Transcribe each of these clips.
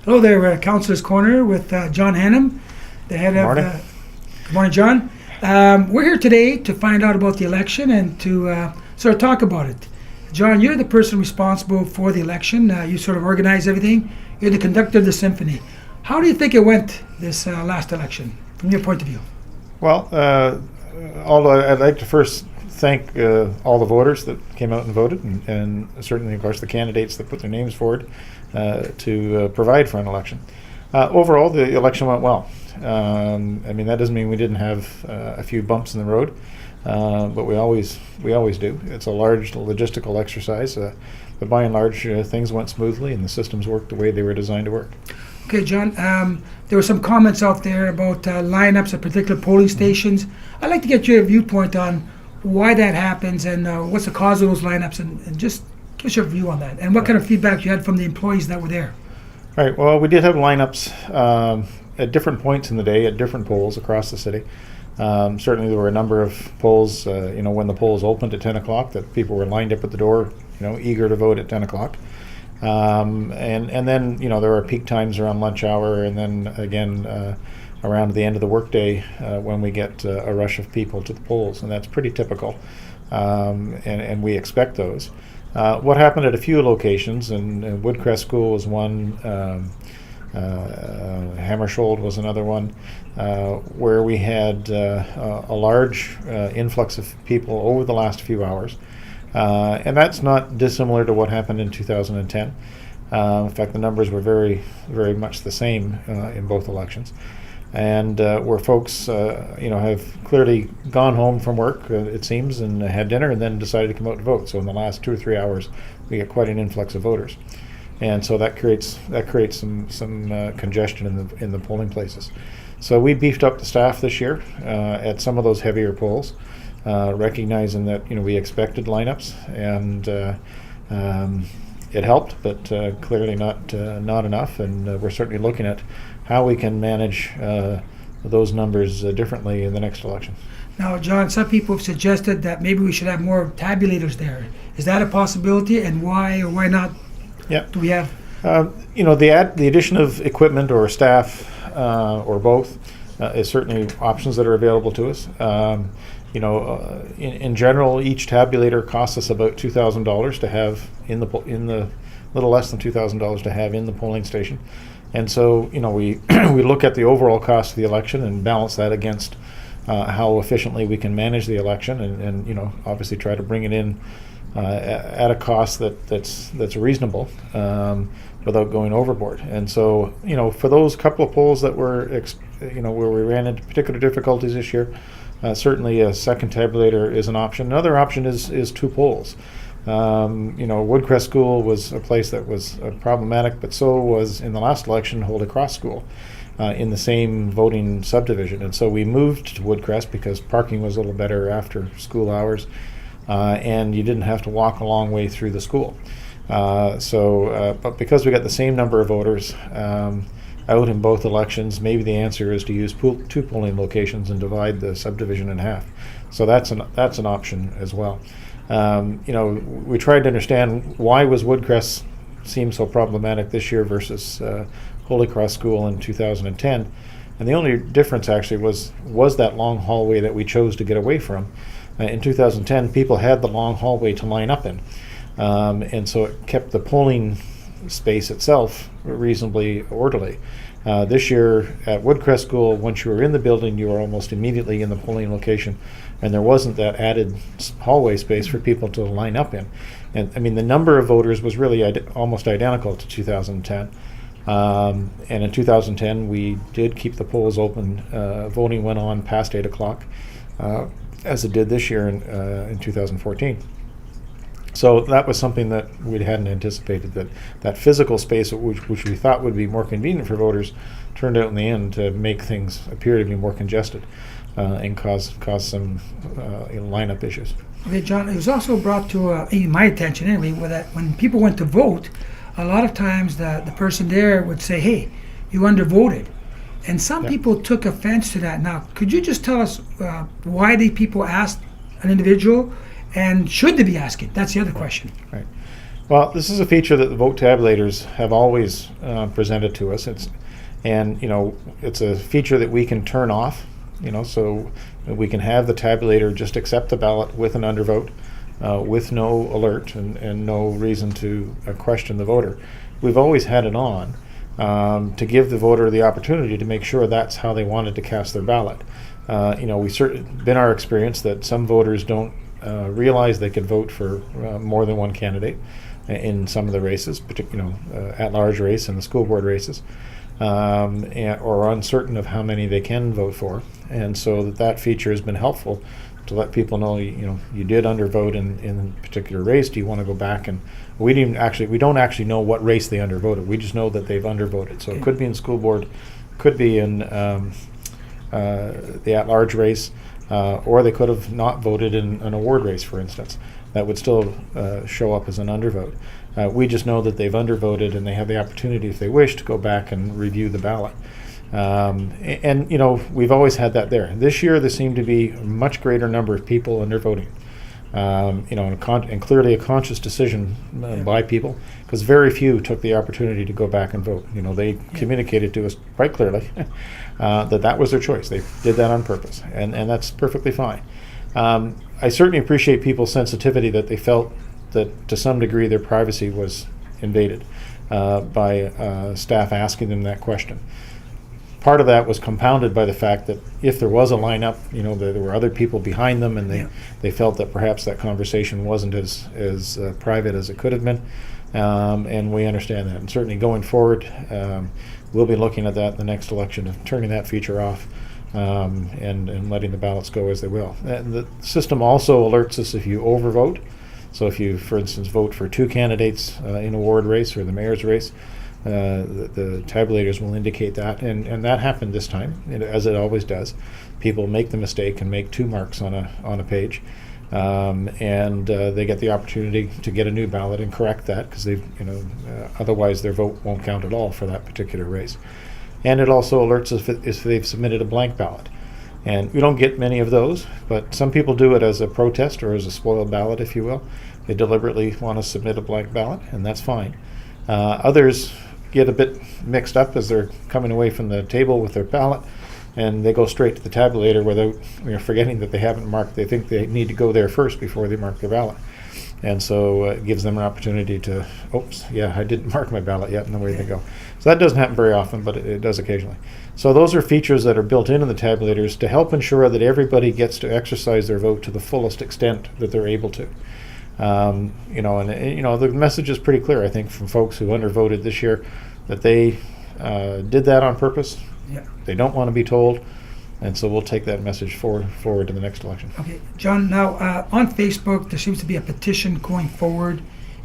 Hello there, Councillor's Corner with John Hannam, the head of... Morning. Good morning, John. We're here today to find out about the election and to sort of talk about it. John, you're the person responsible for the election. You sort of organize everything. You're the conductor of the symphony. How do you think it went this last election, from your point of view? Well, I'd like to first thank all the voters that came out and voted, and certainly, of course, the candidates that put their names forward to provide for an election. Overall, the election went well. I mean, that doesn't mean we didn't have a few bumps in the road, but we always do. It's a large logistical exercise, but by and large, things went smoothly and the systems worked the way they were designed to work. Okay, John, there were some comments out there about lineups at particular polling stations. I'd like to get your viewpoint on why that happens and what's the cause of those lineups, and just give us your view on that, and what kind of feedback you had from the employees that were there. All right, well, we did have lineups at different points in the day at different polls across the city. Certainly there were a number of polls, when the polls opened at 10 o'clock, that people were lined up at the door, eager to vote at 10 o'clock. And then, there are peak times around lunch hour, and then again around the end of the workday when we get a rush of people to the polls, and that's pretty typical, and we expect those. What happened at a few locations, and Woodcrest School was one, Hammersholt was another one, where we had a large influx of people over the last few hours. And that's not dissimilar to what happened in 2010. In fact, the numbers were very, very much the same in both elections. And where folks, have clearly gone home from work, it seems, and had dinner, and then decided to come out to vote. So in the last 2 or 3 hours, we get quite an influx of voters, and so that creates some congestion in the polling places. So we beefed up the staff this year at some of those heavier polls, recognizing that we expected lineups, and it helped, but clearly not enough. And we're certainly looking at how we can manage those numbers differently in the next election. Now, John, some people have suggested that maybe we should have more tabulators there. Is that a possibility, and why or why not? Yeah. Do we have? The addition of equipment or staff or both is certainly options that are available to us. In general, each tabulator costs us about $2,000 to have in the little less than $2,000 to have in the polling station, and so we we look at the overall cost of the election and balance that against how efficiently we can manage the election, and obviously try to bring it in at a cost that's reasonable without going overboard. And so for those couple of polls that were where we ran into particular difficulties this year, certainly a second tabulator is an option. Another option is 2 polls. Woodcrest School was a place that was problematic, but so was, in the last election, Holy Cross School in the same voting subdivision. And so we moved to Woodcrest because parking was a little better after school hours, and you didn't have to walk a long way through the school. But because we got the same number of voters out in both elections, maybe the answer is to use 2 polling locations and divide the subdivision in half. So that's an option as well. We tried to understand why was Woodcrest seem so problematic this year versus Holy Cross School in 2010, and the only difference actually was that long hallway that we chose to get away from. In 2010, people had the long hallway to line up in, and so it kept the polling space itself reasonably orderly. This year at Woodcrest School, once you were in the building, you were almost immediately in the polling location, and there wasn't that added hallway space for people to line up in. And I mean, the number of voters was really almost identical to 2010. And in 2010, we did keep the polls open. Voting went on past 8 o'clock, as it did this year in 2014. So that was something that we hadn't anticipated, that physical space, which we thought would be more convenient for voters, turned out in the end to make things appear to be more congested and cause some lineup issues. Okay, John, it was also brought to my attention anyway, that when people went to vote, a lot of times the person there would say, hey, you undervoted. And some people took offense to that. Now, could you just tell us why the people asked an individual, and should they be asking? That's the other question. Right. Well, this is a feature that the vote tabulators have always presented to us. It's a feature that we can turn off. So we can have the tabulator just accept the ballot with an undervote, with no alert and no reason to question the voter. We've always had it on to give the voter the opportunity to make sure that's how they wanted to cast their ballot. Been our experience that some voters don't realize they can vote for more than one candidate in some of the races, particularly at-large race and the school board races, or uncertain of how many they can vote for, and so that feature has been helpful to let people know you did undervote in a particular race. Do you want to go back? And we don't actually know what race they undervoted. We just know that they've undervoted. So it could be in school board, could be in the at-large race, or they could have not voted in an award race, for instance. That would still show up as an undervote. We just know that they've undervoted, and they have the opportunity, if they wish, to go back and review the ballot. We've always had that there. This year, there seemed to be a much greater number of people undervoting. And clearly a conscious decision by people, because very few took the opportunity to go back and vote. They communicated to us quite clearly that was their choice. They did that on purpose, and that's perfectly fine. I certainly appreciate people's sensitivity that they felt that to some degree their privacy was invaded by staff asking them that question. Part of that was compounded by the fact that if there was a lineup, there were other people behind them, and they felt that perhaps that conversation wasn't as private as it could have been, and we understand that. And certainly going forward, we'll be looking at that in the next election and turning that feature off, and letting the ballots go as they will. And the system also alerts us if you overvote. So if you, for instance, vote for two candidates in a ward race or the mayor's race, the tabulators will indicate that, and that happened this time, as it always does. People make the mistake and make two marks on a page, and they get the opportunity to get a new ballot and correct that, because otherwise their vote won't count at all for that particular race. And it also alerts us if they've submitted a blank ballot. And we don't get many of those, but some people do it as a protest or as a spoiled ballot, if you will. They deliberately want to submit a blank ballot, and that's fine. Others get a bit mixed up as they're coming away from the table with their ballot, and they go straight to the tabulator without forgetting that they haven't marked. They think they need to go there first before they mark their ballot. And so it gives them an opportunity to, I didn't mark my ballot yet, and away they go. So that doesn't happen very often, but it does occasionally. So those are features that are built into the tabulators to help ensure that everybody gets to exercise their vote to the fullest extent that they're able to. The message is pretty clear, I think, from folks who undervoted this year, that they did that on purpose. Yeah. They don't want to be told, and so we'll take that message forward to the next election. Okay, John, now on Facebook, there seems to be a petition going forward,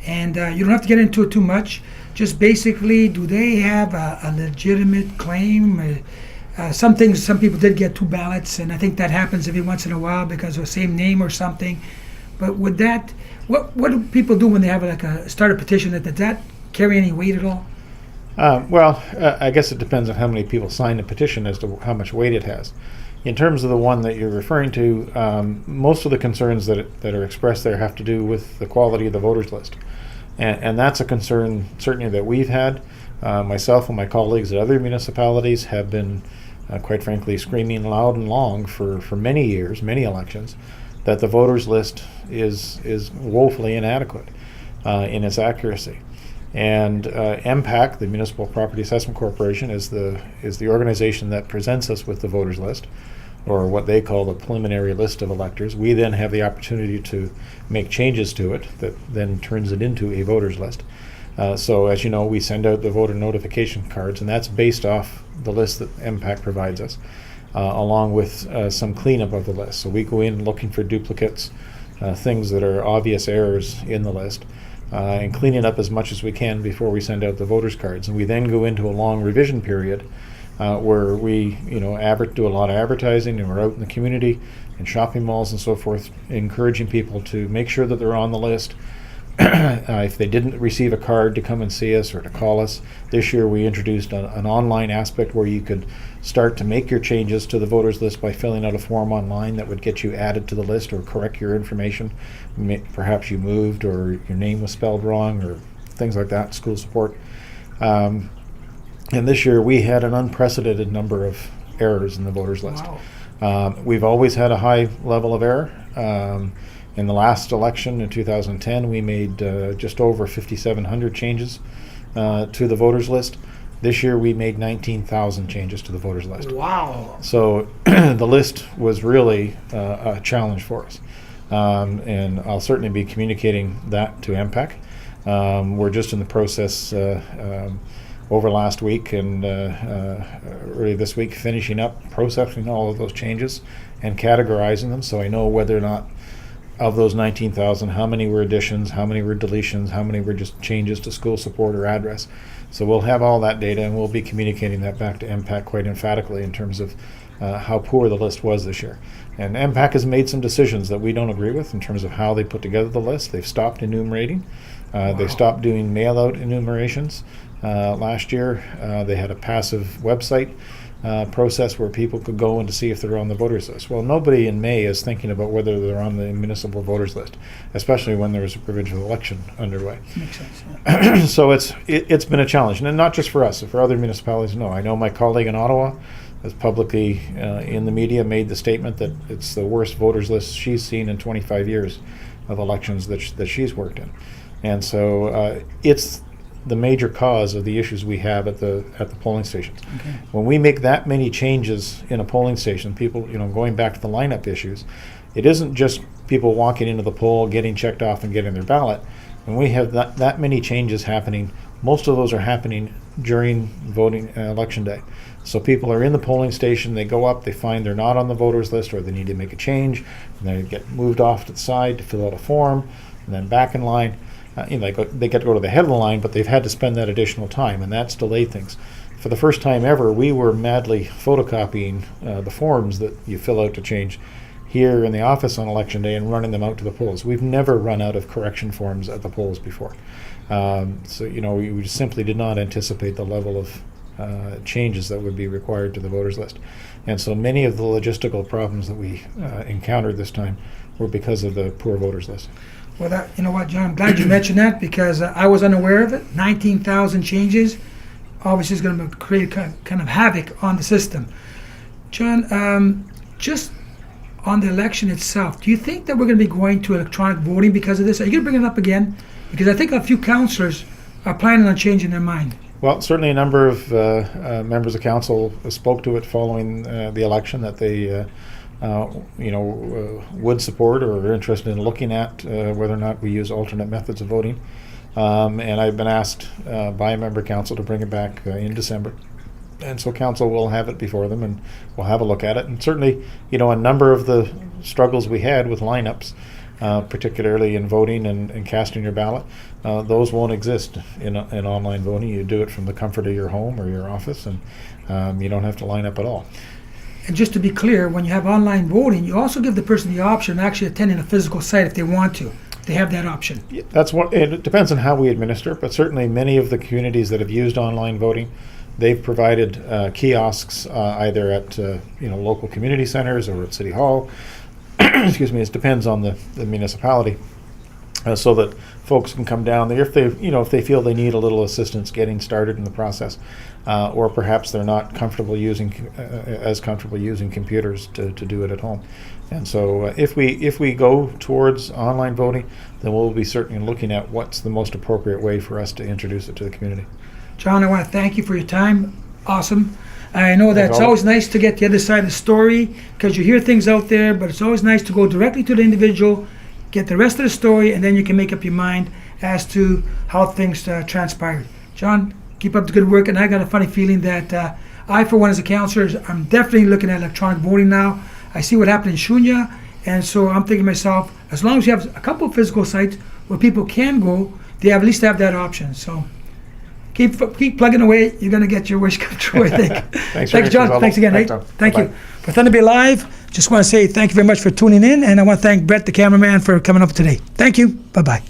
and you don't have to get into it too much. Just basically, do they have a legitimate claim? Some people did get two ballots, and I think that happens every once in a while because of the same name or something. But would that, what do people do when they have start a petition? Does that carry any weight at all? I guess it depends on how many people sign the petition as to how much weight it has. In terms of the one that you're referring to, most of the concerns that are expressed there have to do with the quality of the voters list. And that's a concern certainly that we've had. Myself and my colleagues at other municipalities have been, quite frankly, screaming loud and long for many years, many elections, that the voters list is woefully inadequate in its accuracy. And MPAC, the Municipal Property Assessment Corporation, is the organization that presents us with the voters list, or what they call the preliminary list of electors. We then have the opportunity to make changes to it that then turns it into a voters list. So as you know, we send out the voter notification cards, and that's based off the list that MPAC provides us, along with some cleanup of the list. So we go in looking for duplicates, things that are obvious errors in the list, and clean it up as much as we can before we send out the voters cards. And we then go into a long revision period where we do a lot of advertising, and we're out in the community and shopping malls and so forth, encouraging people to make sure that they're on the list, if they didn't receive a card, to come and see us or to call us. This year we introduced an online aspect where you could start to make your changes to the voters list by filling out a form online that would get you added to the list or correct your information. Perhaps you moved or your name was spelled wrong or things like that, school support. And this year we had an unprecedented number of errors in the voters list. Wow. We've always had a high level of error. In the last election in 2010, we made just over 5,700 changes to the voters list. This year, we made 19,000 changes to the voters list. Wow. So the list was really a challenge for us. And I'll certainly be communicating that to MPEC. We're just in the process over last week and early this week, finishing up processing all of those changes and categorizing them, so I know whether or not of those 19,000, how many were additions, how many were deletions, how many were just changes to school support or address. So we'll have all that data, and we'll be communicating that back to MPAC quite emphatically in terms of how poor the list was this year. And MPAC has made some decisions that we don't agree with in terms of how they put together the list. They've stopped enumerating. They stopped doing mail-out enumerations. Last year, they had a passive website process where people could go in to see if they're on the voters list. Well, nobody in May is thinking about whether they're on the municipal voters list, especially when there's a provincial election underway. Makes sense. Yeah. So it's been a challenge, and not just for us, for other municipalities. No, I know my colleague in Ottawa has publicly in the media made the statement that it's the worst voters list she's seen in 25 years of elections that she's worked in, and so it's the major cause of the issues we have at the polling stations. Okay. When we make that many changes in a polling station, people, going back to the lineup issues, it isn't just people walking into the poll, getting checked off and getting their ballot. When we have that many changes happening, most of those are happening during voting election day. So people are in the polling station, they go up, they find they're not on the voters list or they need to make a change, and they get moved off to the side to fill out a form, and then back in line. They get to go to the head of the line, but they've had to spend that additional time, and that's delayed things. For the first time ever, we were madly photocopying the forms that you fill out to change here in the office on election day and running them out to the polls. We've never run out of correction forms at the polls before. So we simply did not anticipate the level of changes that would be required to the voters list. And so many of the logistical problems that we encountered this time were because of the poor voters list. Well, you know what, John, I'm glad you mentioned that because I was unaware of it. 19,000 changes obviously is going to create kind of havoc on the system. John, just on the election itself, do you think that we're going to be going to electronic voting because of this? Are you going to bring it up again? Because I think a few councillors are planning on changing their mind. Well, certainly a number of members of council spoke to it following the election that they would support or are interested in looking at whether or not we use alternate methods of voting. And I've been asked by a member of council to bring it back in December. And so council will have it before them and we'll have a look at it. And certainly, a number of the struggles we had with lineups, particularly in voting and casting your ballot, those won't exist in online voting. You do it from the comfort of your home or your office, and you don't have to line up at all. And just to be clear, when you have online voting, you also give the person the option of actually attending a physical site if they want to. They have that option. Yeah, it depends on how we administer, but certainly many of the communities that have used online voting, they've provided kiosks either at local community centers or at City Hall. Excuse me. It depends on the municipality, so that folks can come down there if they feel they need a little assistance getting started in the process, or perhaps they're not comfortable using computers to do it at home. And so if we go towards online voting, then we'll be certainly looking at what's the most appropriate way for us to introduce it to the community. John, I want to thank you for your time. Awesome. I know that it's always nice to get the other side of the story because you hear things out there, but it's always nice to go directly to the individual, get the rest of the story, and then you can make up your mind as to how things transpired. John, keep up the good work, and I got a funny feeling that I, for one, as a councillor, I'm definitely looking at electronic voting now. I see what happened in Shunya, and so I'm thinking to myself, as long as you have a couple of physical sites where people can go, they at least have that option. So keep plugging away. You're going to get your wish come true, I think. Thanks, John. Thanks again. Thank you. For Thunder Bay Live, just want to say thank you very much for tuning in, and I want to thank Brett, the cameraman, for coming up today. Thank you. Bye-bye.